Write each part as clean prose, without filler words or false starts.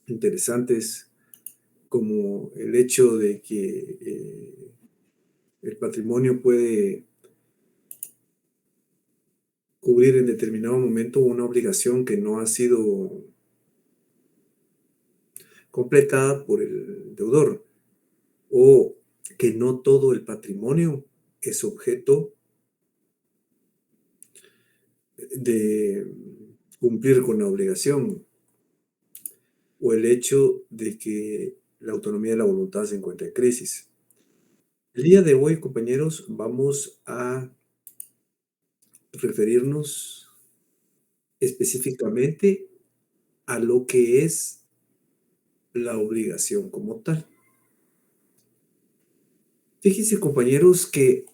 Interesantes, como el hecho de que el patrimonio puede cubrir en determinado momento una obligación que no ha sido completada por el deudor, o que no todo el patrimonio es objeto de cumplir con la obligación, o el hecho de que la autonomía de la voluntad se encuentra en crisis. El día de hoy, compañeros, vamos a referirnos específicamente a lo que es la obligación como tal. Fíjense, compañeros, que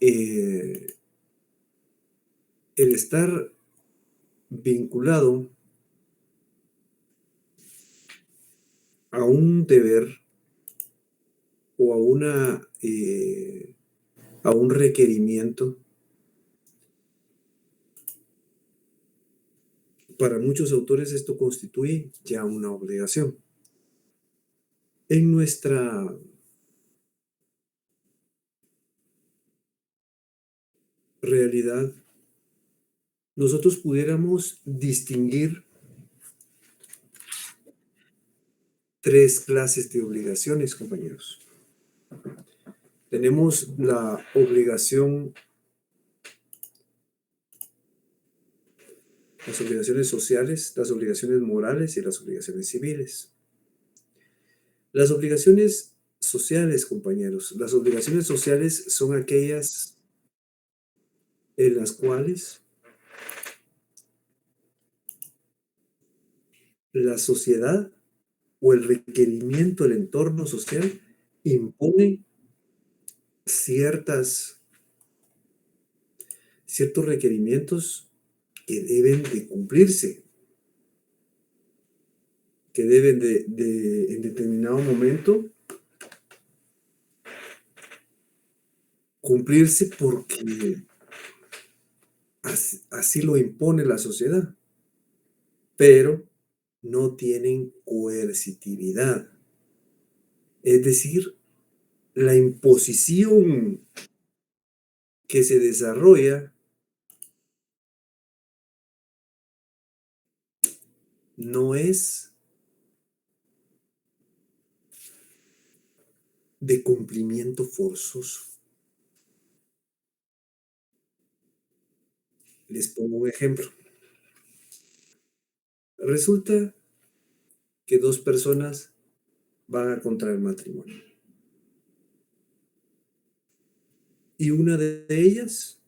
el estar vinculado a un deber o a un requerimiento, para muchos autores esto constituye ya una obligación. En nuestra realidad, nosotros pudiéramos distinguir tres clases de obligaciones, compañeros. Tenemos las obligaciones sociales, las obligaciones morales y las obligaciones civiles. Las obligaciones sociales, compañeros, las obligaciones sociales son aquellas en las cuales la sociedad o el requerimiento del entorno social impone ciertos requerimientos que deben de cumplirse, que deben en determinado momento cumplirse porque así lo impone la sociedad, pero no tienen coercitividad. Es decir, la imposición que se desarrolla no es de cumplimiento forzoso. Les pongo un ejemplo. Resulta que dos personas van a contraer matrimonio. Y una de ellas,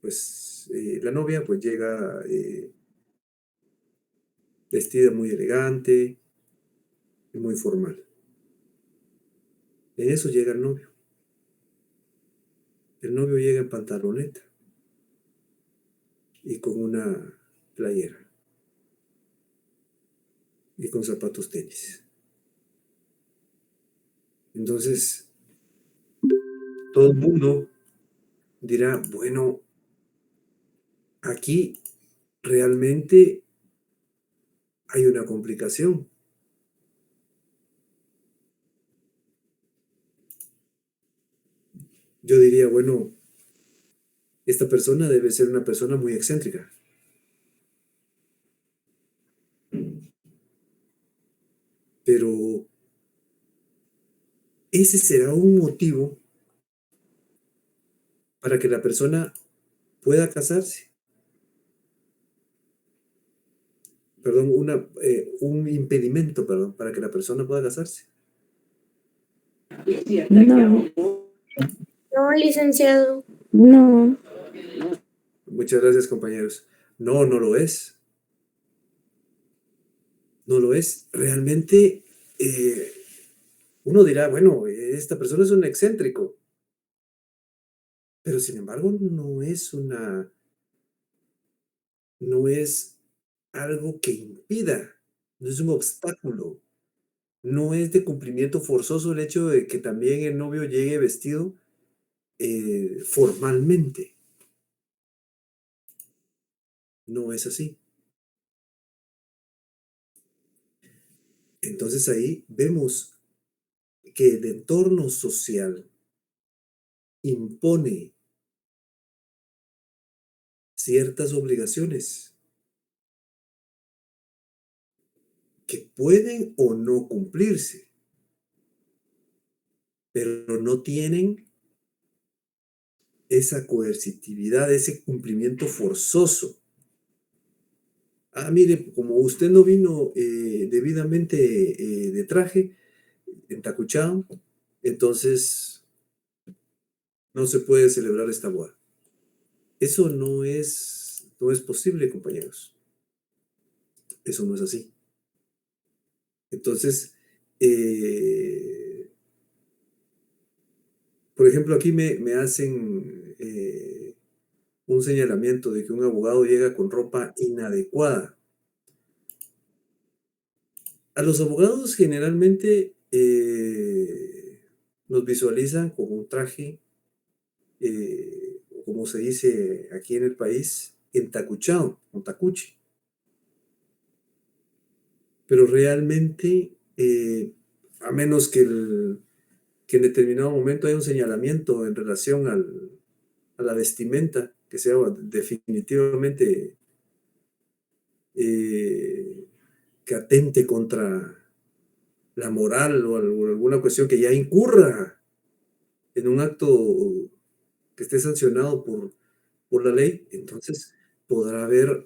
pues la novia, pues llega vestida muy elegante y muy formal. En eso llega el novio. El novio llega en pantaloneta y con una playera y con zapatos tenis. Entonces, todo el mundo dirá, bueno, aquí realmente hay una complicación. Yo diría, bueno, esta persona debe ser una persona muy excéntrica. Pero ese será un motivo para que la persona pueda casarse. Perdón, un impedimento, perdón, para que la persona pueda casarse. No. No, licenciado. No. Muchas gracias, compañeros. No, no lo es. No lo es. Realmente, uno dirá, bueno, esta persona es un excéntrico. Pero sin embargo, no es algo que impida, no es un obstáculo. No es de cumplimiento forzoso el hecho de que también el novio llegue vestido formalmente. No es así. Entonces ahí vemos que el entorno social impone ciertas obligaciones que pueden o no cumplirse, pero no tienen esa coercitividad, ese cumplimiento forzoso. Mire, como usted no vino debidamente de traje, entacuchado, entonces no se puede celebrar esta boda. Eso no es posible, compañeros. Eso no es así. Entonces, eh, por ejemplo, aquí me hacen un señalamiento de que un abogado llega con ropa inadecuada. A los abogados generalmente nos visualizan con un traje, como se dice aquí en el país, entacuchado, con tacuche. Pero realmente, a menos que en determinado momento haya un señalamiento en relación a la vestimenta, que sea definitivamente eh, que atente contra la moral o alguna cuestión que ya incurra en un acto que esté sancionado por la ley, entonces podrá haber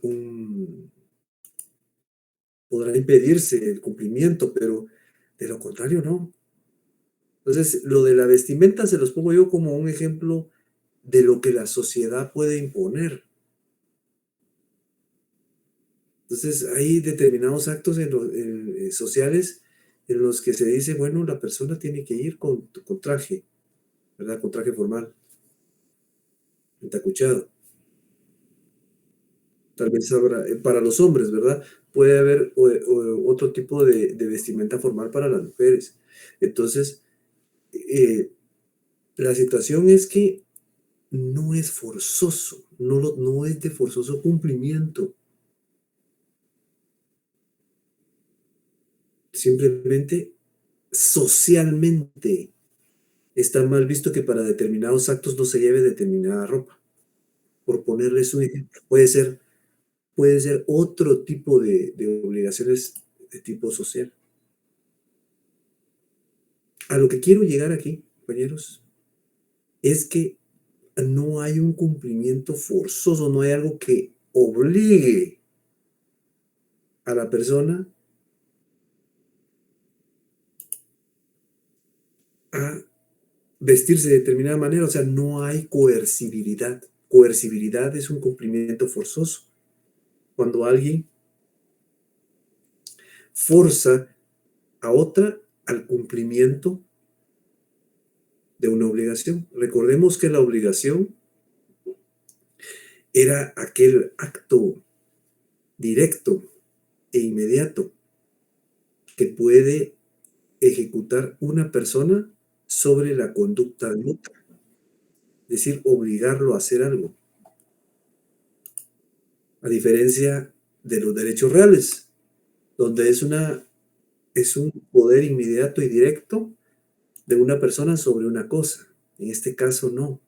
podrá impedirse el cumplimiento, pero de lo contrario no. Entonces, lo de la vestimenta se los pongo yo como un ejemplo de lo que la sociedad puede imponer. Entonces, hay determinados actos sociales en los que se dice, bueno, la persona tiene que ir con traje, ¿verdad? Con traje formal, entacuchado. Tal vez habrá, para los hombres, ¿verdad? Puede haber otro tipo de vestimenta formal para las mujeres. Entonces, eh, la situación es que no es forzoso, no es de forzoso cumplimiento. Simplemente socialmente está mal visto que para determinados actos no se lleve determinada ropa. Por ponerles un ejemplo, puede ser otro tipo de obligaciones de tipo social. A lo que quiero llegar aquí, compañeros, es que no hay un cumplimiento forzoso, no hay algo que obligue a la persona a vestirse de determinada manera, o sea, no hay coercibilidad. Coercibilidad es un cumplimiento forzoso. Cuando alguien forza a otra al cumplimiento de una obligación. Recordemos que la obligación era aquel acto directo e inmediato que puede ejecutar una persona sobre la conducta de otra, es decir, obligarlo a hacer algo, a diferencia de los derechos reales, donde es un poder inmediato y directo de una persona sobre una cosa. En este caso no,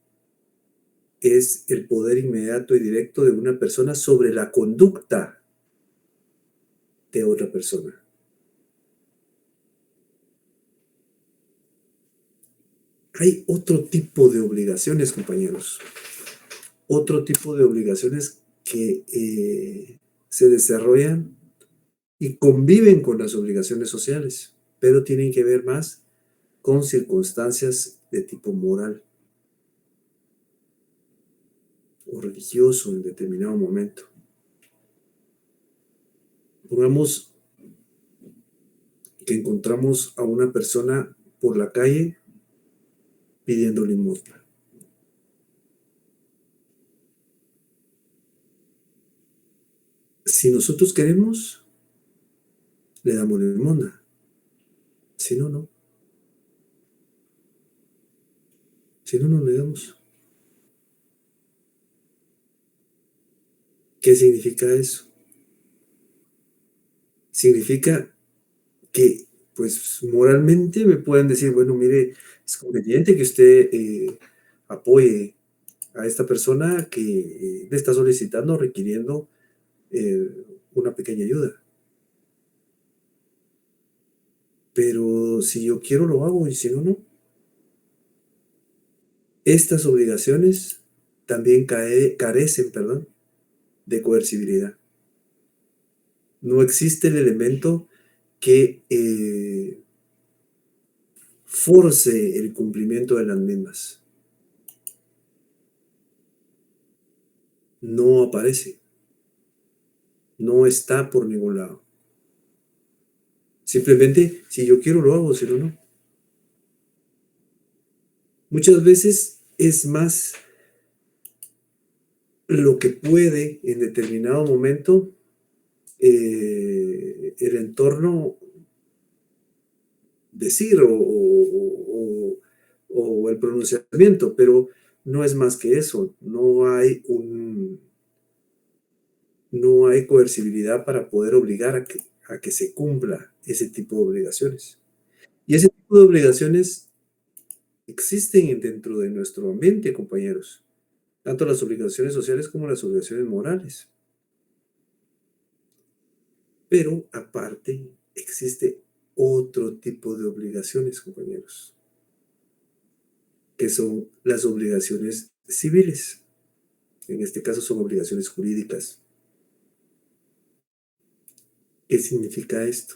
es el poder inmediato y directo de una persona sobre la conducta de otra persona. Hay otro tipo de obligaciones, compañeros, otro tipo de obligaciones que se desarrollan y conviven con las obligaciones sociales, pero tienen que ver más con circunstancias de tipo moral o religioso en determinado momento. Pongamos que encontramos a una persona por la calle pidiendo limosna. Si nosotros queremos, le damos limosna. Si no, no. Si no, no le damos. ¿Qué significa eso? Significa que, pues, moralmente me pueden decir, bueno, mire, es conveniente que usted apoye a esta persona que le está solicitando, requiriendo eh, una pequeña ayuda. Pero si yo quiero lo hago y si no, no. Estas obligaciones también carecen, perdón, de coercibilidad. No existe el elemento que force el cumplimiento de las mismas. No aparece, no está por ningún lado. Simplemente, si yo quiero lo hago, si no, no. Muchas veces es más lo que puede en determinado momento el entorno decir o el pronunciamiento, pero no es más que eso. No hay coercibilidad para poder obligar a que se cumpla ese tipo de obligaciones. Y ese tipo de obligaciones existen dentro de nuestro ambiente, compañeros, tanto las obligaciones sociales como las obligaciones morales. Pero aparte existe otro tipo de obligaciones, compañeros, que son las obligaciones civiles. En este caso son obligaciones jurídicas. ¿Qué significa esto?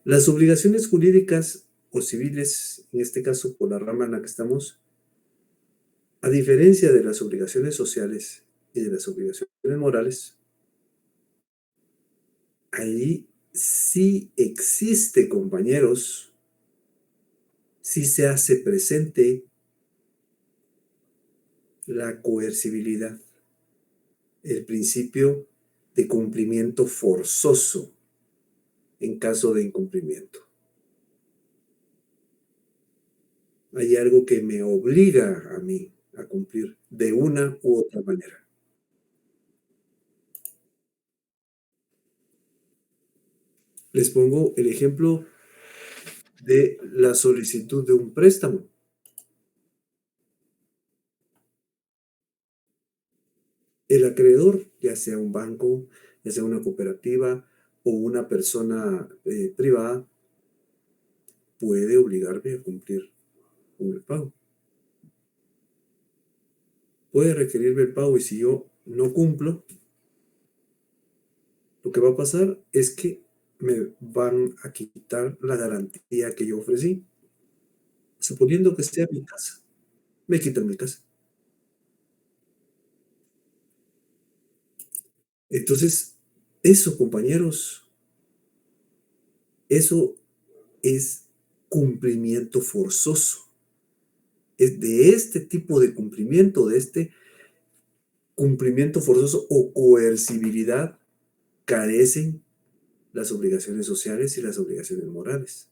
Las obligaciones jurídicas o civiles, en este caso por la rama en la que estamos, a diferencia de las obligaciones sociales y de las obligaciones morales, ahí sí existe, compañeros, sí se hace presente la coercibilidad, el principio de cumplimiento forzoso en caso de incumplimiento. Hay algo que me obliga a mí a cumplir de una u otra manera. Les pongo el ejemplo de la solicitud de un préstamo. El acreedor, ya sea un banco, ya sea una cooperativa o una persona privada, puede obligarme a cumplir con el pago. Puede requerirme el pago y si yo no cumplo, lo que va a pasar es que me van a quitar la garantía que yo ofrecí. Suponiendo que sea mi casa, me quitan mi casa. Entonces, eso, compañeros, eso es cumplimiento forzoso. Es de este tipo de cumplimiento, de este cumplimiento forzoso o coercibilidad, carecen las obligaciones sociales y las obligaciones morales.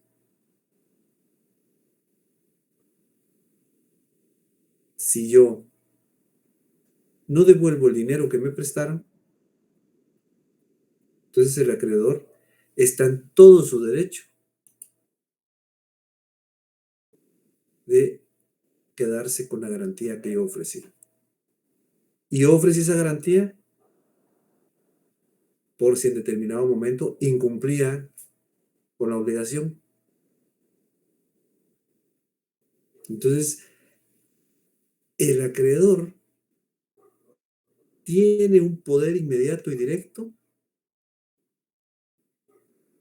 Si yo no devuelvo el dinero que me prestaron, entonces el acreedor está en todo su derecho de quedarse con la garantía que yo ofrecí. Y yo ofrecí esa garantía por si en determinado momento incumplía con la obligación. Entonces, el acreedor tiene un poder inmediato y directo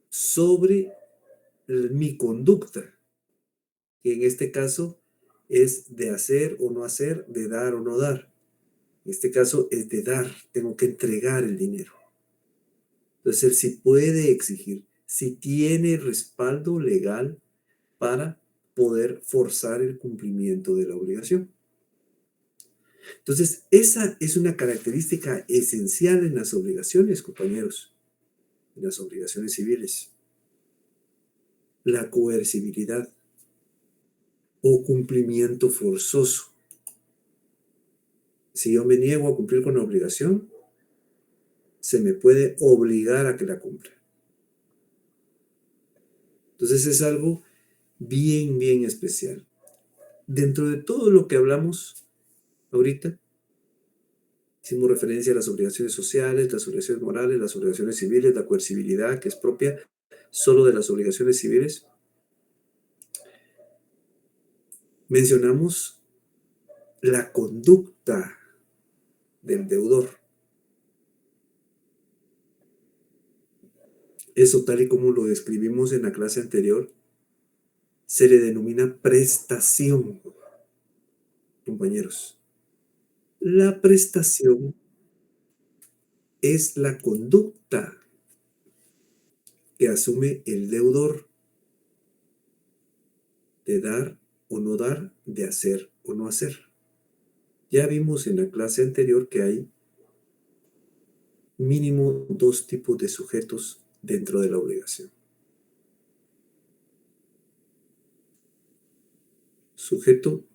sobre mi conducta, que en este caso es de hacer o no hacer, de dar o no dar. En este caso es de dar, tengo que entregar el dinero. Entonces, él sí puede exigir, si tiene respaldo legal para poder forzar el cumplimiento de la obligación. Entonces, esa es una característica esencial en las obligaciones, compañeros, en las obligaciones civiles. La coercibilidad o cumplimiento forzoso. Si yo me niego a cumplir con la obligación, se me puede obligar a que la cumpla. Entonces es algo bien, bien especial. Dentro de todo lo que hablamos ahorita, hicimos referencia a las obligaciones sociales, las obligaciones morales, las obligaciones civiles, la coercibilidad, que es propia solo de las obligaciones civiles. Mencionamos la conducta del deudor. Eso, tal y como lo describimos en la clase anterior, se le denomina prestación, compañeros. La prestación es la conducta que asume el deudor de dar o no dar, de hacer o no hacer. Ya vimos en la clase anterior que hay mínimo dos tipos de sujetos dentro de la obligación. Sujeto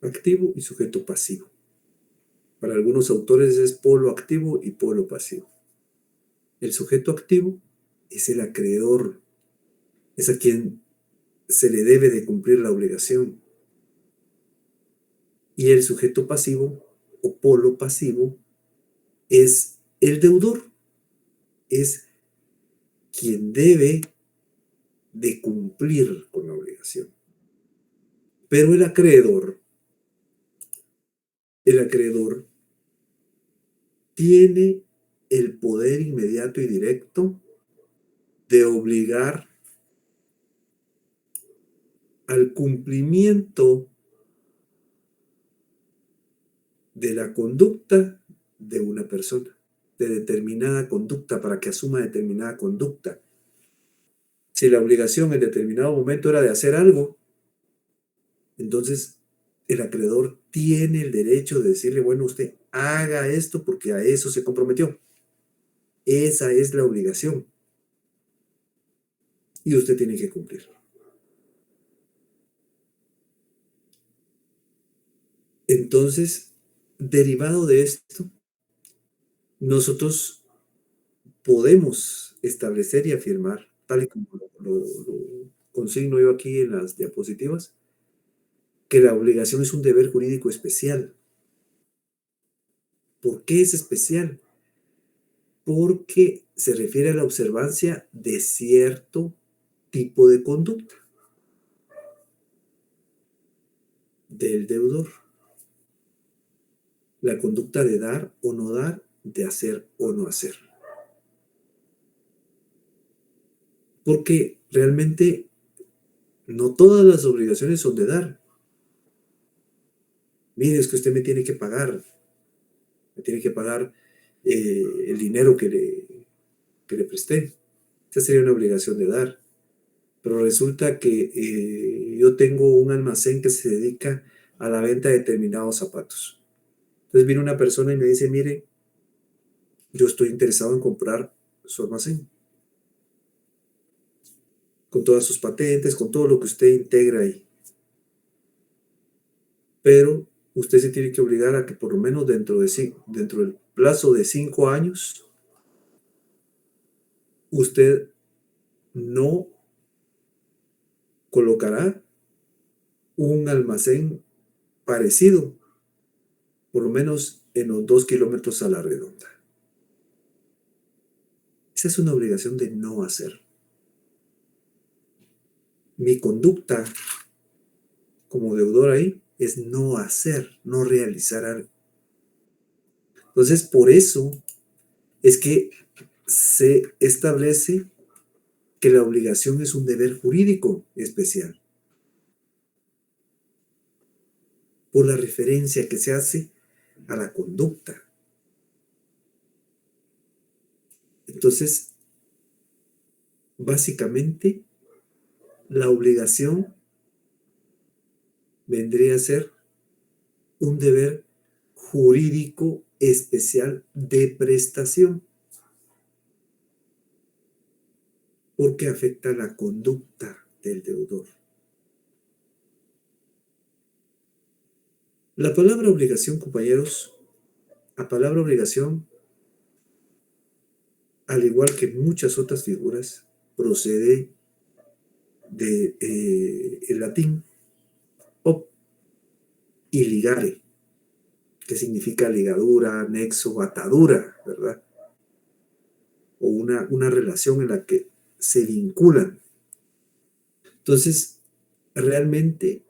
activo y sujeto pasivo. Para algunos autores es polo activo y polo pasivo. El sujeto activo es el acreedor, es a quien se le debe de cumplir la obligación. Y el sujeto pasivo o polo pasivo es el deudor, es quien debe de cumplir con la obligación. Pero el acreedor tiene el poder inmediato y directo de obligar al cumplimiento de la conducta de una persona, de determinada conducta, para que asuma determinada conducta. Si la obligación en determinado momento era de hacer algo, entonces el acreedor tiene el derecho de decirle, bueno, usted haga esto porque a eso se comprometió. Esa es la obligación. Y usted tiene que cumplir. Entonces, derivado de esto, nosotros podemos establecer y afirmar, tal y como lo consigno yo aquí en las diapositivas, que la obligación es un deber jurídico especial. ¿Por qué es especial? Porque se refiere a la observancia de cierto tipo de conducta del deudor. La conducta de dar o no dar, de hacer o no hacer. Porque realmente no todas las obligaciones son de dar. Mire, es que usted me tiene que pagar el dinero que le presté. Esa sería una obligación de dar. Pero resulta que yo tengo un almacén que se dedica a la venta de determinados zapatos. Entonces viene una persona y me dice, mire, yo estoy interesado en comprar su almacén, con todas sus patentes, con todo lo que usted integra ahí. Pero usted se tiene que obligar a que por lo menos dentro del plazo de 5 años, usted no colocará un almacén parecido, por lo menos en los 2 kilómetros a la redonda. Esa es una obligación de no hacer. Mi conducta como deudor ahí es no hacer, no realizar algo. Entonces, por eso es que se establece que la obligación es un deber jurídico especial, por la referencia que se hace a la conducta. Entonces, básicamente, la obligación vendría a ser un deber jurídico especial de prestación, porque afecta la conducta del deudor. La palabra obligación, compañeros, la palabra obligación, al igual que muchas otras figuras, procede de el latín op y ligare, que significa ligadura, nexo, atadura, ¿verdad? O una relación en la que se vinculan. Entonces, realmente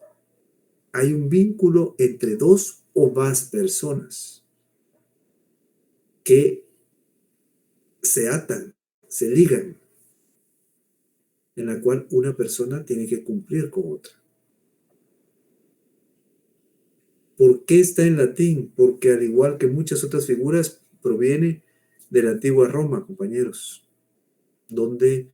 hay un vínculo entre dos o más personas que se atan, se ligan, en la cual una persona tiene que cumplir con otra. ¿Por qué está en latín? Porque al igual que muchas otras figuras, proviene de la antigua Roma, compañeros, donde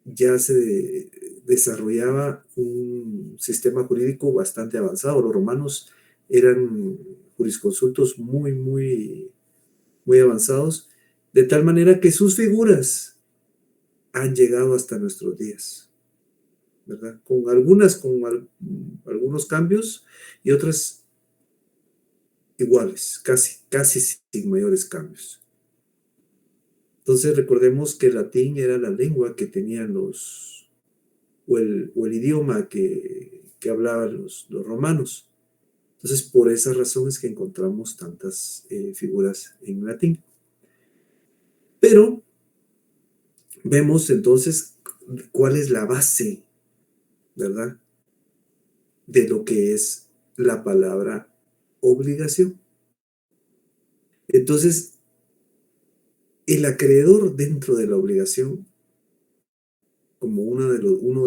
ya se desarrollaba un sistema jurídico bastante avanzado. Los romanos eran jurisconsultos muy avanzados, de tal manera que sus figuras han llegado hasta nuestros días, ¿verdad? Con algunos cambios y otras iguales, casi sin mayores cambios. Entonces recordemos que el latín era la lengua que tenían o el idioma que hablaban los romanos. Entonces, por esas razones que encontramos tantas figuras en latín. Pero vemos entonces cuál es la base, ¿verdad? De lo que es la palabra obligación. Entonces, el acreedor dentro de la obligación, como uno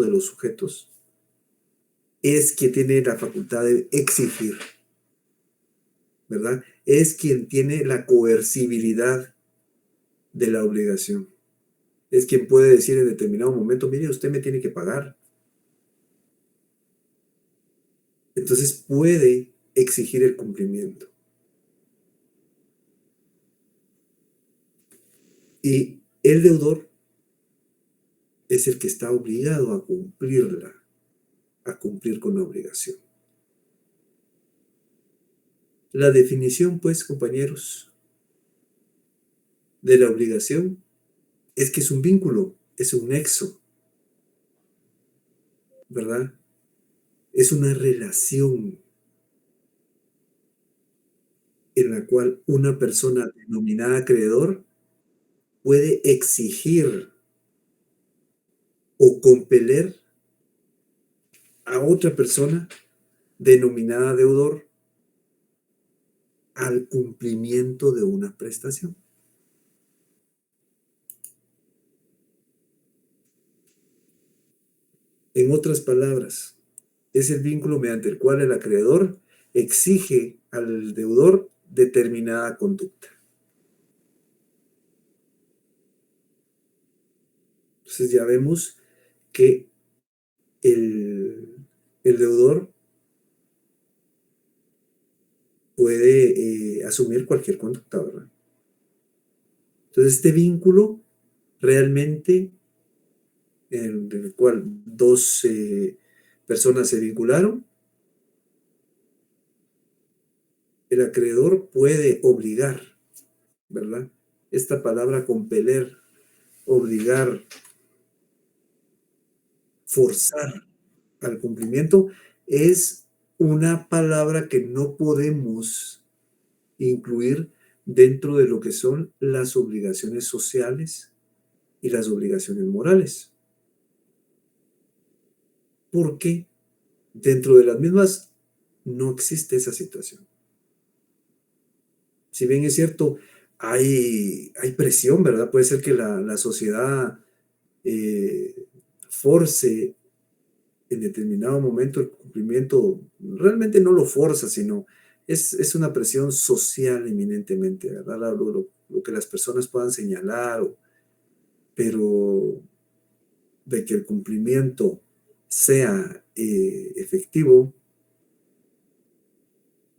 de los sujetos, es quien tiene la facultad de exigir, ¿verdad? Es quien tiene la coercibilidad de la obligación. Es quien puede decir en determinado momento, mire, usted me tiene que pagar. Entonces puede exigir el cumplimiento. Y el deudor es el que está obligado a cumplirla, a cumplir con la obligación. La definición, pues, compañeros, de la obligación es que es un vínculo, es un nexo, ¿verdad? Es una relación en la cual una persona denominada acreedor puede exigir o compeler a otra persona denominada deudor al cumplimiento de una prestación. En otras palabras, es el vínculo mediante el cual el acreedor exige al deudor determinada conducta. Entonces ya vemos que el deudor puede asumir cualquier conducta, ¿verdad? Entonces este vínculo realmente en el cual dos personas se vincularon, el acreedor puede obligar, ¿verdad? Esta palabra compeler, obligar, forzar al cumplimiento es una palabra que no podemos incluir dentro de lo que son las obligaciones sociales y las obligaciones morales. Porque dentro de las mismas no existe esa situación. Si bien es cierto, hay presión, ¿verdad? Puede ser que la sociedad force en determinado momento el cumplimiento, realmente no lo forza, sino es una presión social eminentemente, ¿verdad? Lo que las personas puedan señalar, pero de que el cumplimiento sea efectivo,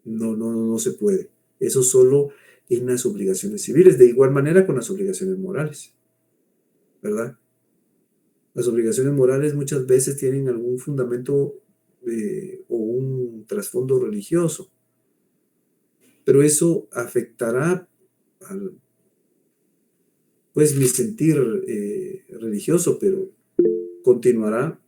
no se puede. Eso solo en las obligaciones civiles, de igual manera con las obligaciones morales, ¿verdad? Las obligaciones morales muchas veces tienen algún fundamento o un trasfondo religioso, pero eso afectará pues mi sentir religioso, pero continuará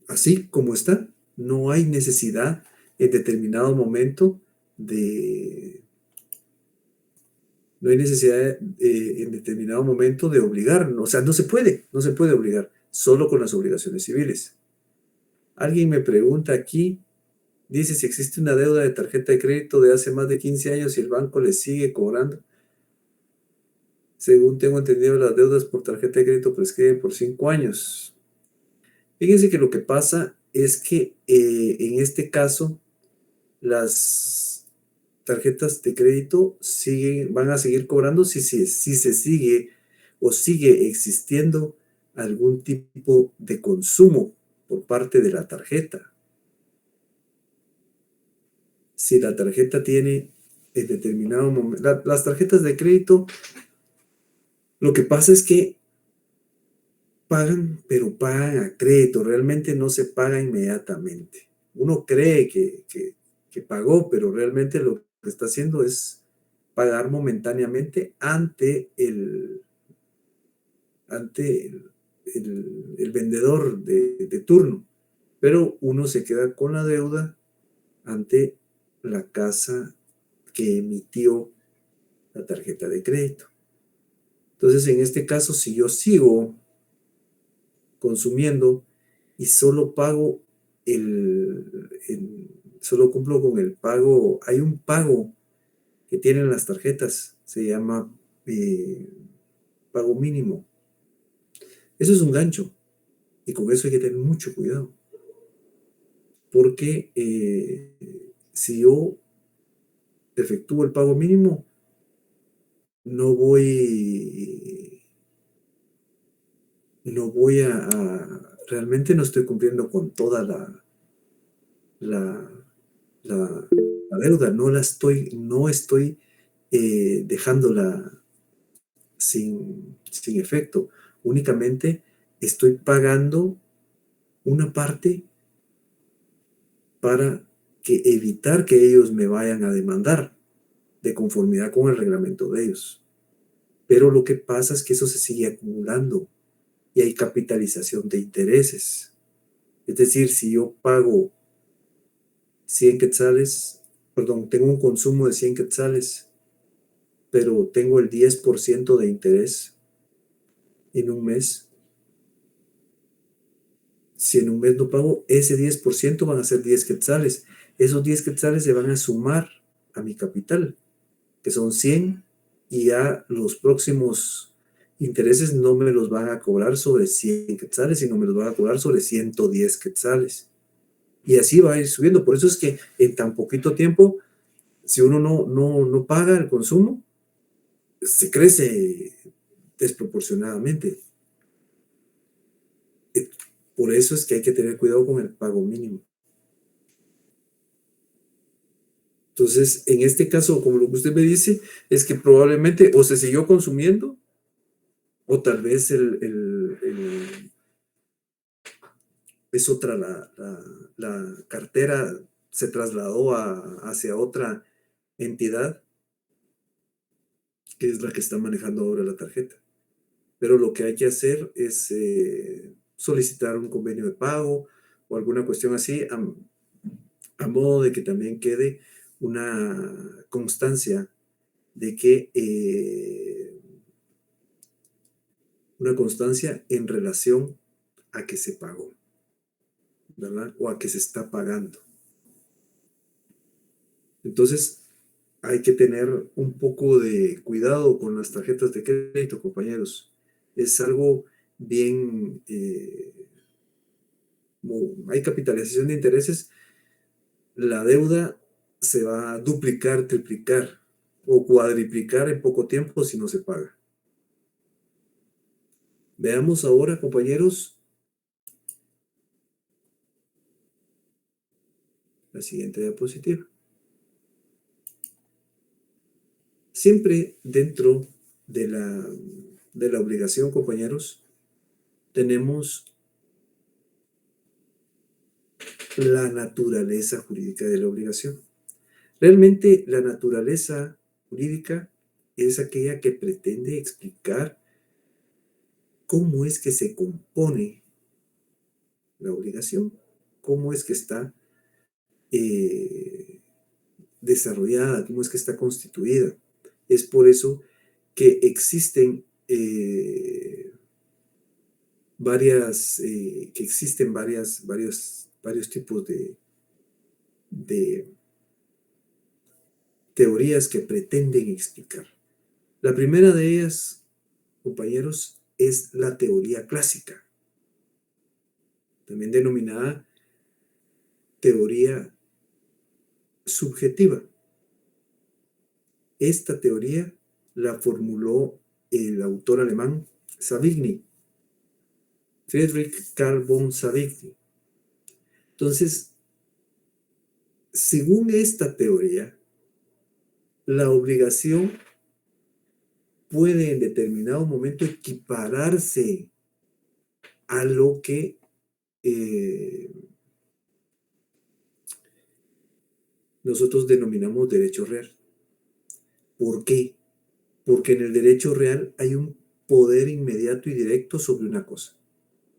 así como está. No hay necesidad en determinado momento de, no hay necesidad en determinado momento de obligar, o sea, no se puede obligar, solo con las obligaciones civiles. Alguien me pregunta aquí, dice si existe una deuda de tarjeta de crédito de hace más de 15 años y el banco le sigue cobrando. Según tengo entendido, las deudas por tarjeta de crédito prescriben por 5 años. Fíjense que lo que pasa es que en este caso las tarjetas de crédito van a seguir cobrando si se sigue o sigue existiendo algún tipo de consumo por parte de la tarjeta. Si la tarjeta tiene en determinado momento, las tarjetas de crédito, lo que pasa es que pagan, pero pagan a crédito, realmente no se paga inmediatamente. Uno cree que pagó, pero realmente lo que está haciendo es pagar momentáneamente ante el vendedor de turno, pero uno se queda con la deuda ante la casa que emitió la tarjeta de crédito. Entonces, en este caso, si yo sigo consumiendo y solo pago solo cumplo con el pago, hay un pago que tienen las tarjetas, se llama pago mínimo. Eso es un gancho y con eso hay que tener mucho cuidado, porque si yo efectúo el pago mínimo, no realmente no estoy cumpliendo con toda la, la, la deuda, no estoy dejándola sin efecto, únicamente estoy pagando una parte para evitar que ellos me vayan a demandar de conformidad con el reglamento de ellos. Pero lo que pasa es que eso se sigue acumulando y hay capitalización de intereses. Es decir, si yo pago 100 quetzales, perdón, tengo un consumo de 100 quetzales, pero tengo el 10% de interés en un mes. Si en un mes no pago, ese 10% van a ser 10 quetzales. Esos 10 quetzales se van a sumar a mi capital, que son 100, y ya los próximos intereses no me los van a cobrar sobre 100 quetzales, sino me los van a cobrar sobre 110 quetzales. Y así va a ir subiendo. Por eso es que en tan poquito tiempo, si uno no paga el consumo, se crece desproporcionadamente. Por eso es que hay que tener cuidado con el pago mínimo. Entonces, en este caso, como lo que usted me dice, es que probablemente o se siguió consumiendo o tal vez es otra, la cartera se trasladó hacia otra entidad que es la que está manejando ahora la tarjeta. Pero lo que hay que hacer es solicitar un convenio de pago o alguna cuestión así, a modo de que también quede una constancia de que una constancia en relación a que se pagó, ¿verdad? O a que se está pagando. Entonces, hay que tener un poco de cuidado con las tarjetas de crédito, compañeros. Es algo bien, hay capitalización de intereses, la deuda se va a duplicar, triplicar o cuadriplicar en poco tiempo si no se paga. Veamos ahora, compañeros, la siguiente diapositiva. Siempre dentro de la obligación, compañeros, tenemos la naturaleza jurídica de la obligación. Realmente la naturaleza jurídica es aquella que pretende explicar cómo es que se compone la obligación, cómo es que está eh, desarrollada, cómo es que está constituida. Es por eso que existen varios tipos de teorías que pretenden explicar. La primera de ellas, compañeros, es la teoría clásica, también denominada teoría subjetiva. Esta teoría la formuló el autor alemán Savigny, Friedrich Karl von Savigny. Entonces, según esta teoría, la obligación puede en determinado momento equipararse a lo que nosotros denominamos derecho real. ¿Por qué? Porque en el derecho real hay un poder inmediato y directo sobre una cosa.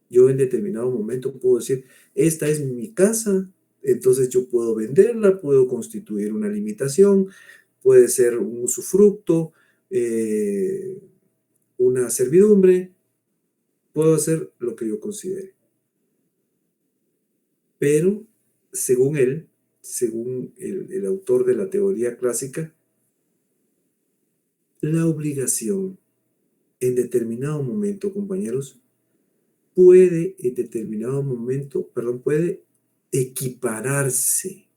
Yo en determinado momento puedo decir, esta es mi casa, entonces yo puedo venderla, puedo constituir una limitación, puede ser un usufructo, una servidumbre, puedo hacer lo que yo considere. Pero, según él, según el autor de la teoría clásica, la obligación en determinado momento, compañeros, puede equipararse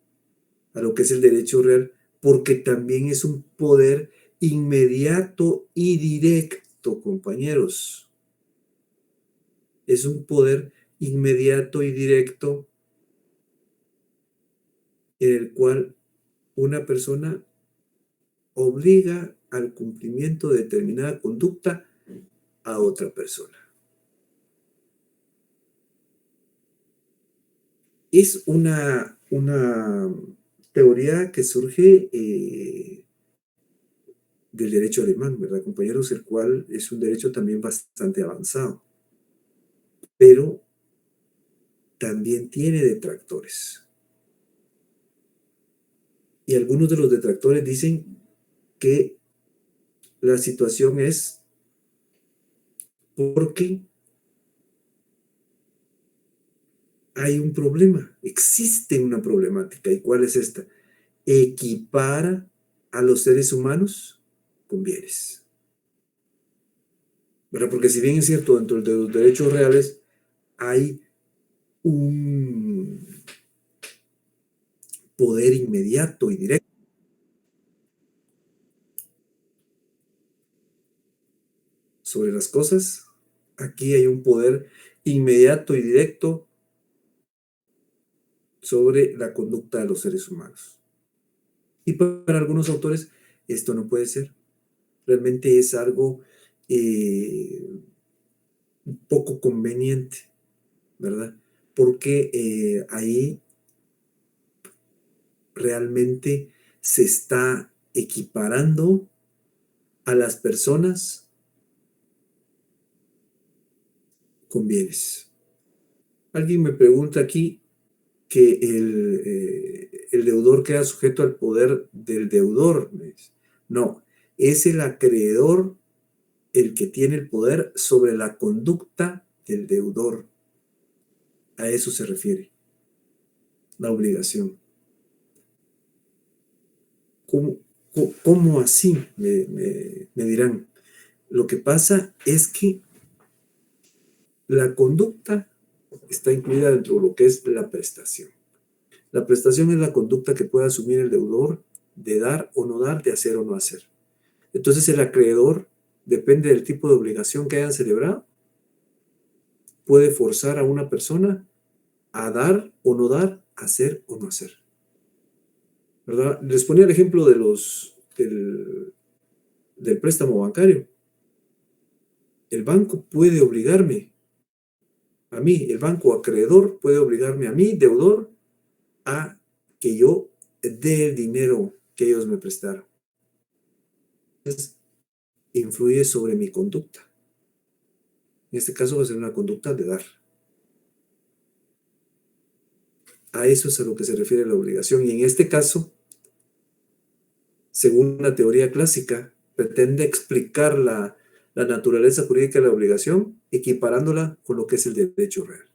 a lo que es el derecho real, porque también es un poder inmediato y directo, compañeros. Es un poder inmediato y directo en el cual una persona obliga al cumplimiento de determinada conducta a otra persona. Es una teoría que surge del derecho alemán, ¿verdad, compañeros? El cual es un derecho también bastante avanzado, pero también tiene detractores. Y algunos de los detractores dicen que la situación es porque hay un problema, existe una problemática. ¿Y cuál es esta? Equipara a los seres humanos con bienes. ¿Verdad? Porque si bien es cierto, dentro de los derechos reales hay un poder inmediato y directo sobre las cosas, aquí hay un poder inmediato y directo sobre la conducta de los seres humanos. Y para algunos autores esto no puede ser. Realmente es algo poco conveniente, ¿verdad? Porque ahí realmente se está equiparando a las personas con bienes. Alguien me pregunta aquí que el deudor queda sujeto al poder del deudor. No, es el acreedor el que tiene el poder sobre la conducta del deudor. A eso se refiere la obligación. ¿Cómo así? Me dirán. Lo que pasa es que la conducta está incluida dentro de lo que es la prestación. La prestación es la conducta que puede asumir el deudor de dar o no dar, de hacer o no hacer. Entonces el acreedor, depende del tipo de obligación que hayan celebrado, puede forzar a una persona a dar o no dar, hacer o no hacer. ¿Verdad? Les ponía el ejemplo del préstamo bancario. El banco puede obligarme a mí, el banco acreedor puede obligarme a mí, deudor, a que yo dé el dinero que ellos me prestaron. Entonces, influye sobre mi conducta. En este caso va a ser una conducta de dar. A eso es a lo que se refiere la obligación. Y en este caso, según la teoría clásica, pretende explicar la naturaleza jurídica de la obligación, equiparándola con lo que es el derecho real.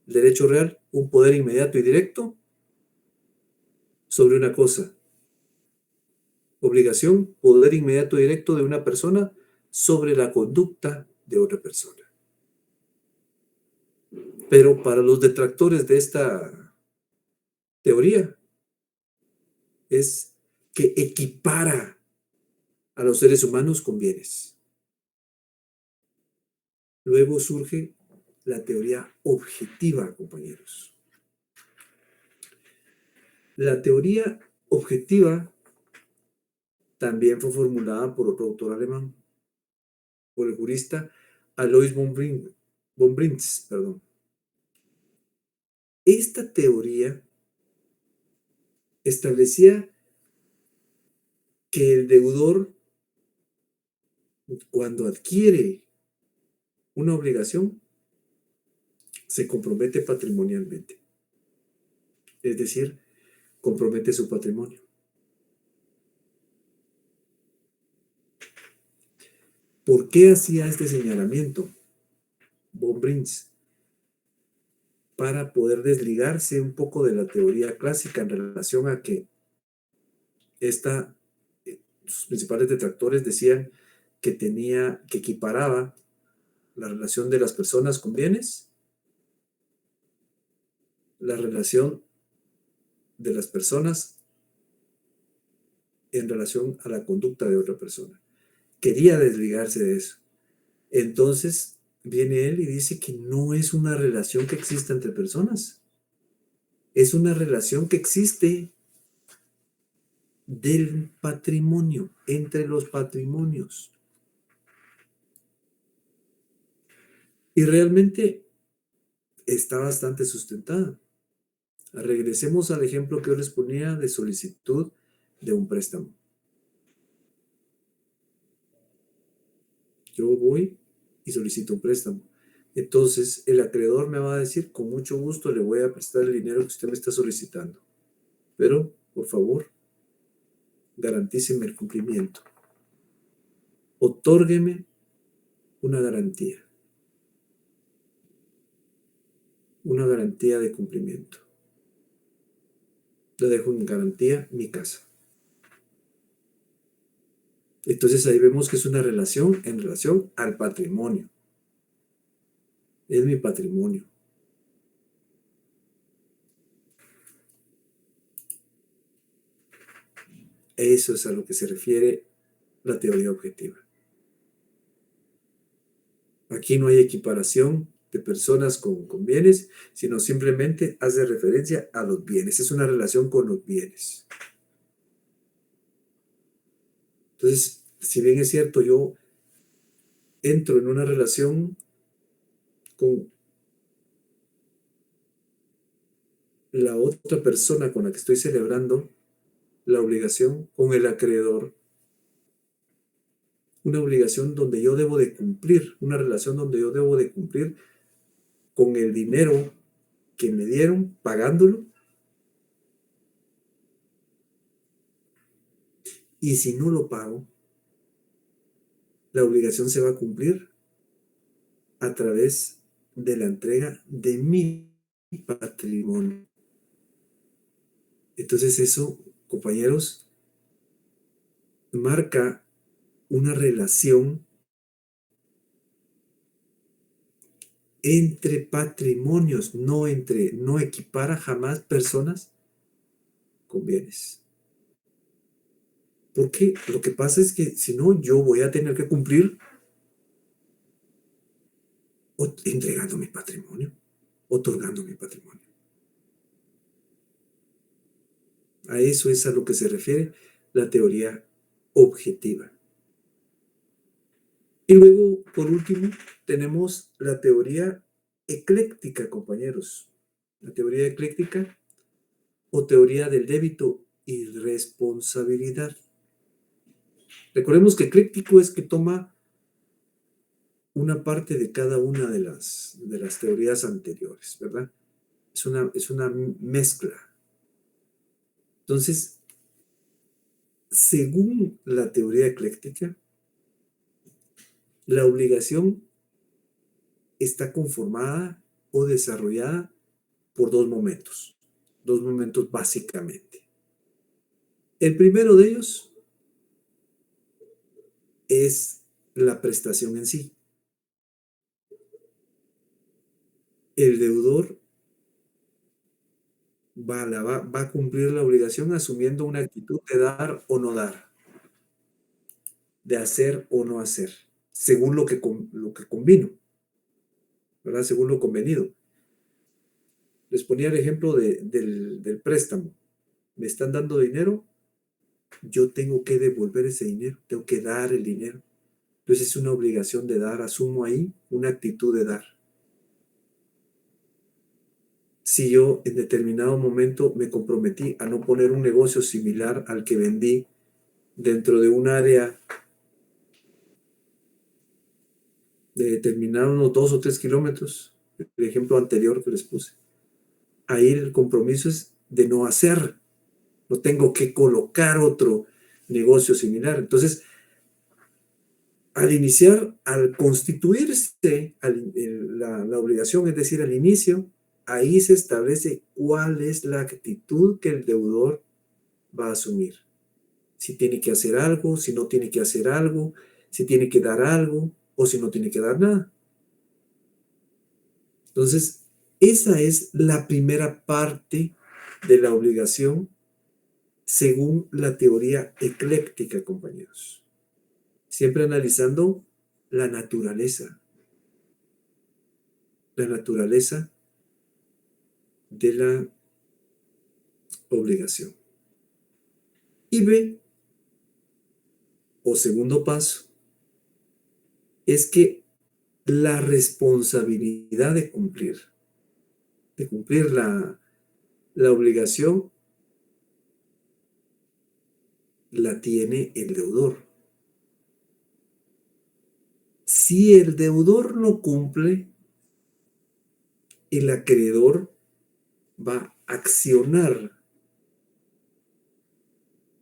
El derecho real, un poder inmediato y directo sobre una cosa. Obligación, poder inmediato y directo de una persona sobre la conducta de otra persona. Pero para los detractores de esta teoría, es que equipara a los seres humanos con bienes. Luego surge la teoría objetiva, compañeros. La teoría objetiva también fue formulada por otro autor alemán, por el jurista Alois von Brintz. Esta teoría establecía que el deudor, cuando adquiere una obligación, se compromete patrimonialmente. Es decir, compromete su patrimonio. ¿Por qué hacía este señalamiento von Brintz? Para poder desligarse un poco de la teoría clásica en relación a que sus principales detractores decían que equiparaba la relación de las personas con bienes, la relación de las personas en relación a la conducta de otra persona. Quería desligarse de eso. Entonces viene él y dice que no es una relación que exista entre personas, es una relación que existe del patrimonio, entre los patrimonios. Y realmente está bastante sustentada. Regresemos al ejemplo que yo les ponía de solicitud de un préstamo. Yo voy y solicito un préstamo. Entonces, el acreedor me va a decir, con mucho gusto le voy a prestar el dinero que usted me está solicitando. Pero, por favor, garantíceme el cumplimiento. Otórgueme una garantía. Una garantía de cumplimiento. Le dejo en garantía mi casa. Entonces ahí vemos que es una relación en relación al patrimonio. Es mi patrimonio. Eso es a lo que se refiere la teoría objetiva. Aquí no hay equiparación de personas con bienes, sino simplemente hace referencia a los bienes. Es una relación con los bienes. Entonces, si bien es cierto, yo entro en una relación con la otra persona con la que estoy celebrando la obligación, con el acreedor, una obligación donde yo debo de cumplir, una relación donde yo debo de cumplir con el dinero que me dieron pagándolo. Y si no lo pago, la obligación se va a cumplir a través de la entrega de mi patrimonio. Entonces eso, compañeros, marca una relación entre patrimonios, no equipara jamás personas con bienes. Porque lo que pasa es que si no, yo voy a tener que cumplir entregando mi patrimonio, otorgando mi patrimonio. A eso es a lo que se refiere la teoría objetiva. Y luego, por último, tenemos la teoría ecléctica, compañeros. La teoría ecléctica o teoría del débito y responsabilidad. Recordemos que ecléctico es que toma una parte de cada una de las teorías anteriores, ¿verdad? Es una mezcla. Entonces, según la teoría ecléctica, la obligación está conformada o desarrollada por dos momentos básicamente. El primero de ellos es la prestación en sí. El deudor va a cumplir la obligación asumiendo una actitud de dar o no dar, de hacer o no hacer, según lo que convino, ¿verdad? Según lo convenido. Les ponía el ejemplo del préstamo. Me están dando dinero, yo tengo que devolver ese dinero, tengo que dar el dinero. Entonces es una obligación de dar, asumo ahí una actitud de dar. Si yo en determinado momento me comprometí a no poner un negocio similar al que vendí dentro de un área de determinados unos 2 o 3 kilómetros, el ejemplo anterior que les puse, ahí el compromiso es de no hacer, no tengo que colocar otro negocio similar. Entonces, al iniciar, al constituirse la obligación, es decir, al inicio, ahí se establece cuál es la actitud que el deudor va a asumir. Si tiene que hacer algo, si no tiene que hacer algo, si tiene que dar algo o si no tiene que dar nada. Entonces, esa es la primera parte de la obligación según la teoría ecléctica, compañeros. Siempre analizando la naturaleza de la obligación. Y B, o segundo paso, es que la responsabilidad de cumplir la obligación la tiene el deudor. Si el deudor no cumple, el acreedor va a accionar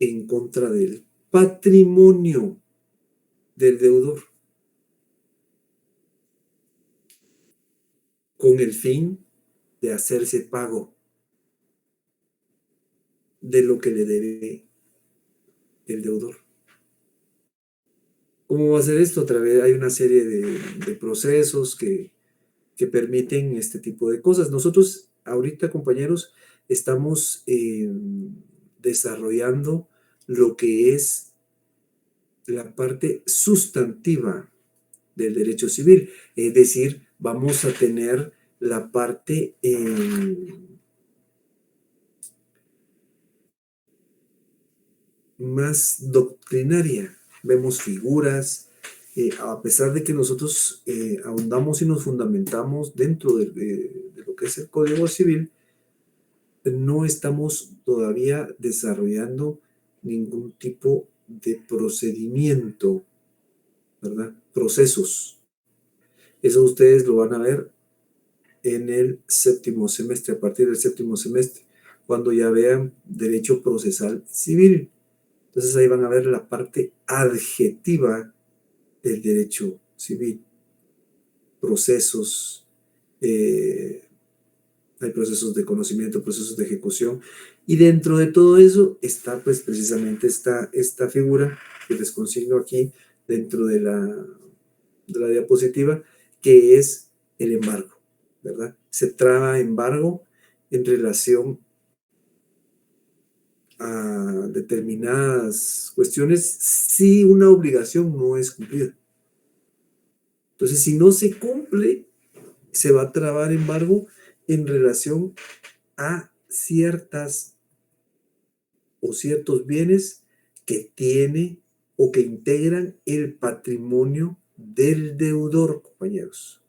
en contra del patrimonio del deudor con el fin de hacerse pago de lo que le debe el deudor. ¿Cómo va a ser esto? Hay una serie de procesos que permiten este tipo de cosas. Nosotros ahorita, compañeros, estamos desarrollando lo que es la parte sustantiva del derecho civil. Es decir, vamos a tener la parte más doctrinaria. Vemos figuras, a pesar de que nosotros ahondamos y nos fundamentamos dentro de lo que es el Código Civil, no estamos todavía desarrollando ningún tipo de procedimiento, ¿verdad? Procesos. Eso ustedes lo van a ver en el séptimo semestre, a partir del séptimo semestre, cuando ya vean derecho procesal civil. Entonces ahí van a ver la parte adjetiva del derecho civil. Procesos, hay procesos de conocimiento, procesos de ejecución, y dentro de todo eso está pues precisamente esta figura que les consigno aquí dentro de la diapositiva, que es el embargo, ¿verdad? Se traba embargo en relación a determinadas cuestiones si una obligación no es cumplida. Entonces, si no se cumple, se va a trabar embargo en relación a ciertas o ciertos bienes que tiene o que integran el patrimonio del deudor, compañeros.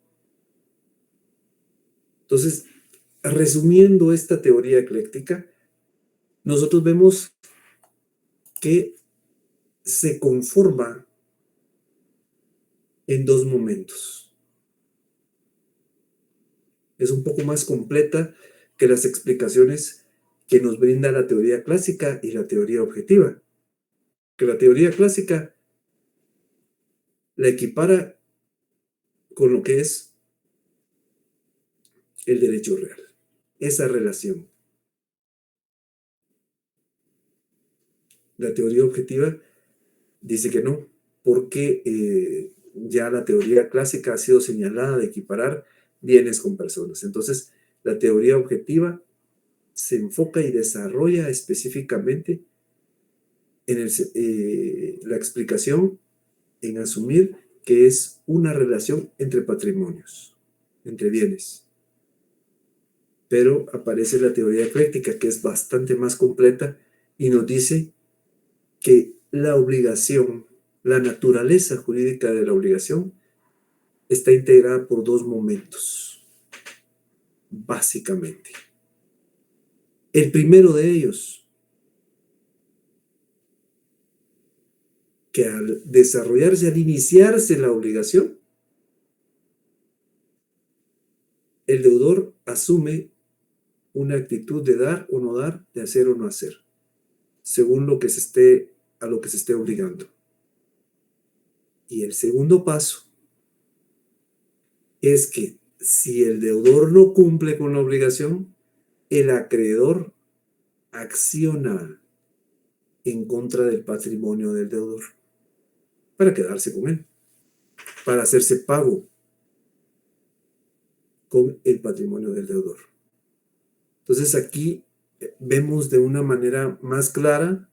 Entonces, resumiendo esta teoría ecléctica, nosotros vemos que se conforma en dos momentos. Es un poco más completa que las explicaciones que nos brinda la teoría clásica y la teoría objetiva. Que la teoría clásica la equipara con lo que es el derecho real, esa relación. La teoría objetiva dice que no, porque ya la teoría clásica ha sido señalada de equiparar bienes con personas. Entonces, la teoría objetiva se enfoca y desarrolla específicamente en la explicación en asumir que es una relación entre patrimonios, entre bienes. Pero aparece la teoría ecléctica, que es bastante más completa y nos dice que la obligación, la naturaleza jurídica de la obligación, está integrada por dos momentos, básicamente. El primero de ellos, que al desarrollarse, al iniciarse la obligación, el deudor asume una actitud de dar o no dar, de hacer o no hacer, según a lo que se esté obligando. Y el segundo paso es que si el deudor no cumple con la obligación, el acreedor acciona en contra del patrimonio del deudor para quedarse con él, para hacerse pago con el patrimonio del deudor. Entonces aquí vemos de una manera más clara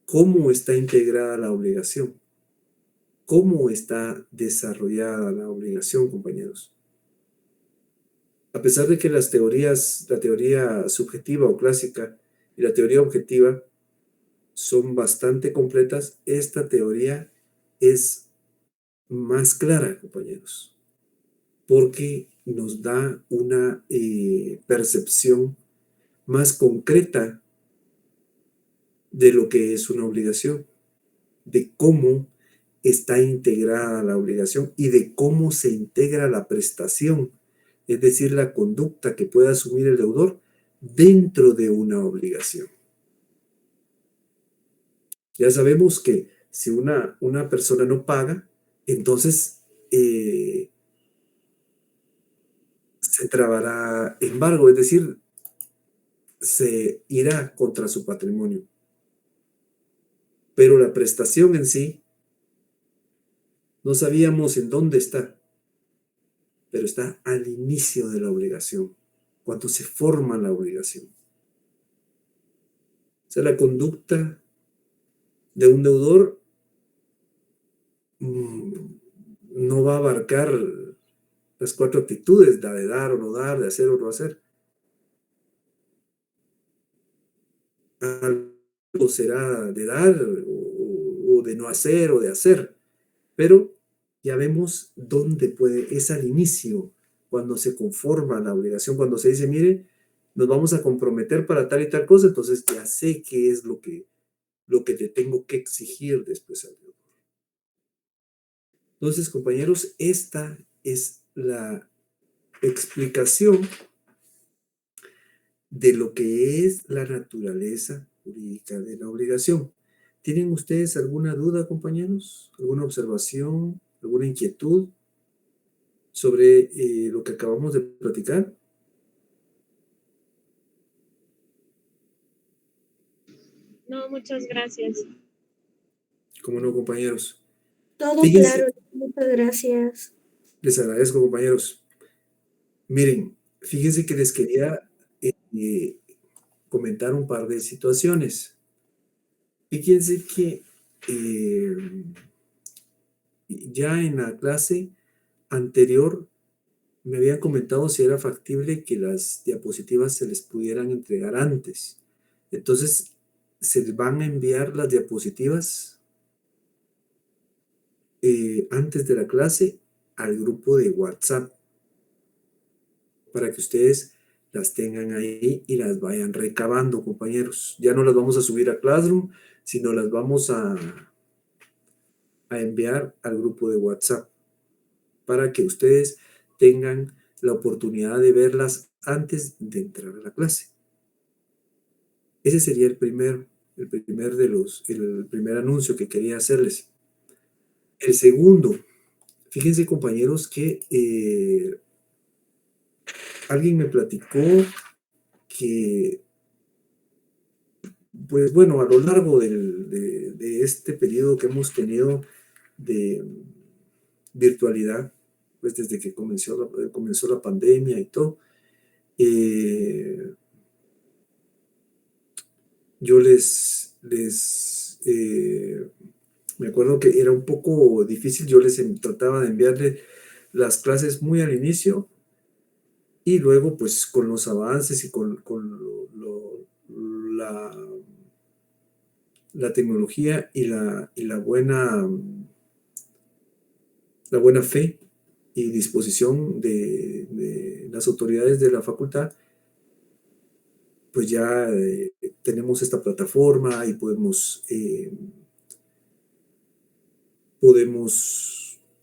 cómo está integrada la obligación, cómo está desarrollada la obligación, compañeros. A pesar de que las teorías, la teoría subjetiva o clásica y la teoría objetiva son bastante completas, esta teoría es más clara, compañeros, porque nos da una percepción más concreta de lo que es una obligación, de cómo está integrada la obligación y de cómo se integra la prestación, es decir, la conducta que puede asumir el deudor dentro de una obligación. Ya sabemos que si una persona no paga, entonces se trabará embargo, es decir, se irá contra su patrimonio. Pero la prestación en sí, no sabíamos en dónde está, pero está al inicio de la obligación, cuando se forma la obligación. O sea, la conducta de un deudor no va a abarcar las cuatro actitudes, la de dar o no dar, de hacer o no hacer. Algo será de dar o de no hacer o de hacer, pero ya vemos dónde es al inicio, cuando se conforma la obligación, cuando se dice, mire, nos vamos a comprometer para tal y tal cosa, entonces ya sé qué es lo que te tengo que exigir después al deudor. Entonces, compañeros, esta es la explicación de lo que es la naturaleza jurídica de la obligación. ¿Tienen ustedes alguna duda, compañeros? ¿Alguna observación? ¿Alguna inquietud sobre lo que acabamos de platicar? No, muchas gracias. ¿Cómo no, compañeros? Todo Fíjense, claro, muchas gracias. les agradezco, compañeros. Miren, fíjense que les quería comentar un par de situaciones. Fíjense que ya en la clase anterior me habían comentado si era factible que las diapositivas se les pudieran entregar antes. Entonces, se les van a enviar las diapositivas antes de la clase al grupo de WhatsApp para que ustedes las tengan ahí y las vayan recabando, compañeros. Ya no las vamos a subir a Classroom, sino las vamos a enviar al grupo de WhatsApp para que ustedes tengan la oportunidad de verlas antes de entrar a la clase. Ese sería el primer anuncio que quería hacerles. El segundo, fíjense, compañeros, que alguien me platicó que, pues bueno, a lo largo de este periodo que hemos tenido de virtualidad, pues desde que comenzó la pandemia y todo, yo me acuerdo que era un poco difícil, yo trataba de enviarle las clases muy al inicio y luego pues con los avances y con la tecnología y la buena fe y disposición de las autoridades de la facultad, pues ya tenemos esta plataforma y podemos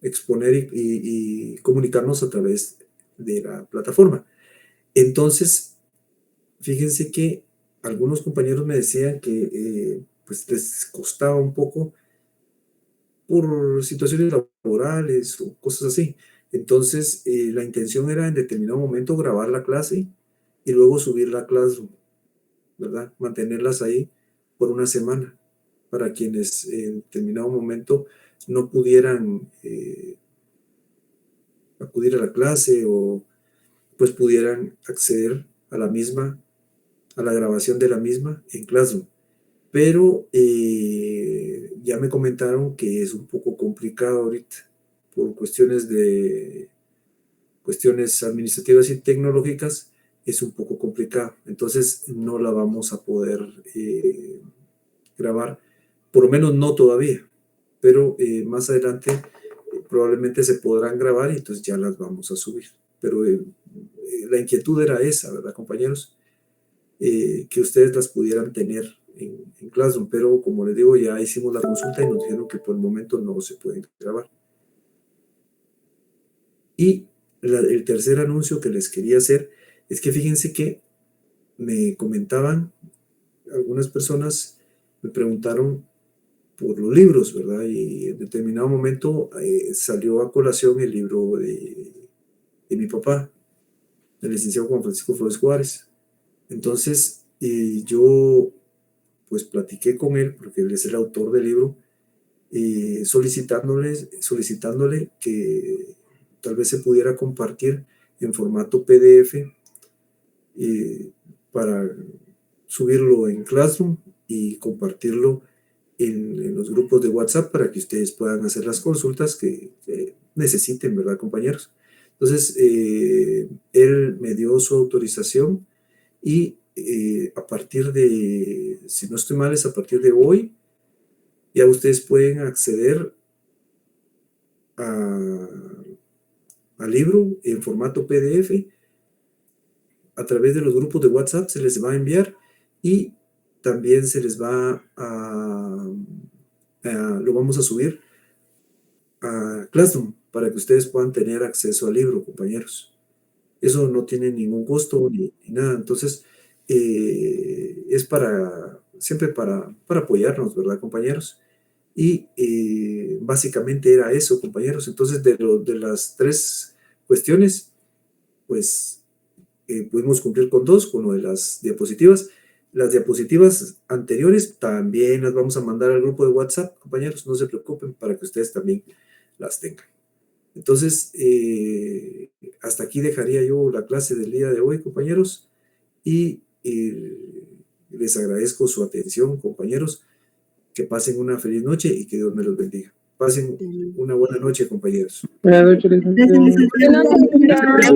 exponer y comunicarnos a través de la plataforma. Entonces, fíjense que algunos compañeros me decían que pues les costaba un poco por situaciones laborales o cosas así. Entonces, la intención era en determinado momento grabar la clase y luego subirla a Classroom, ¿verdad? Mantenerlas ahí por una semana para quienes en determinado momento no pudieran acudir a la clase o pues pudieran acceder a la misma, a la grabación de la misma en Classroom. Pero ya me comentaron que es un poco complicado ahorita por cuestiones administrativas y tecnológicas, es un poco complicado. Entonces no la vamos a poder grabar, por lo menos no todavía, pero más adelante probablemente se podrán grabar y entonces ya las vamos a subir. Pero la inquietud era esa, ¿verdad, compañeros? Que ustedes las pudieran tener en Classroom, pero como les digo, ya hicimos la consulta y nos dijeron que por el momento no se pueden grabar. Y el tercer anuncio que les quería hacer es que fíjense que me comentaban, algunas personas me preguntaron por los libros, ¿verdad? Y en determinado momento salió a colación el libro de mi papá, el licenciado Juan Francisco Flores Juárez. Entonces, yo pues platiqué con él, porque él es el autor del libro, solicitándole que tal vez se pudiera compartir en formato PDF para subirlo en Classroom y compartirlo en los grupos de WhatsApp para que ustedes puedan hacer las consultas que necesiten, ¿verdad, compañeros? Entonces, él me dio su autorización y a partir de, si no estoy mal, es a partir de hoy, ya ustedes pueden acceder al libro en formato PDF a través de los grupos de WhatsApp, se les va a enviar y también se les va lo vamos a subir a Classroom para que ustedes puedan tener acceso al libro, compañeros. Eso no tiene ningún costo ni nada. Entonces, es siempre para apoyarnos, ¿verdad, compañeros? Y básicamente era eso, compañeros. Entonces, de las tres cuestiones, pues pudimos cumplir con dos, con lo de las diapositivas. Las diapositivas anteriores también las vamos a mandar al grupo de WhatsApp, compañeros, no se preocupen, para que ustedes también las tengan. Entonces, hasta aquí dejaría yo la clase del día de hoy, compañeros, y les agradezco su atención, compañeros. Que pasen una feliz noche y que Dios me los bendiga. Pasen una buena noche, compañeros. Buenas noches, licenciado. Gracias.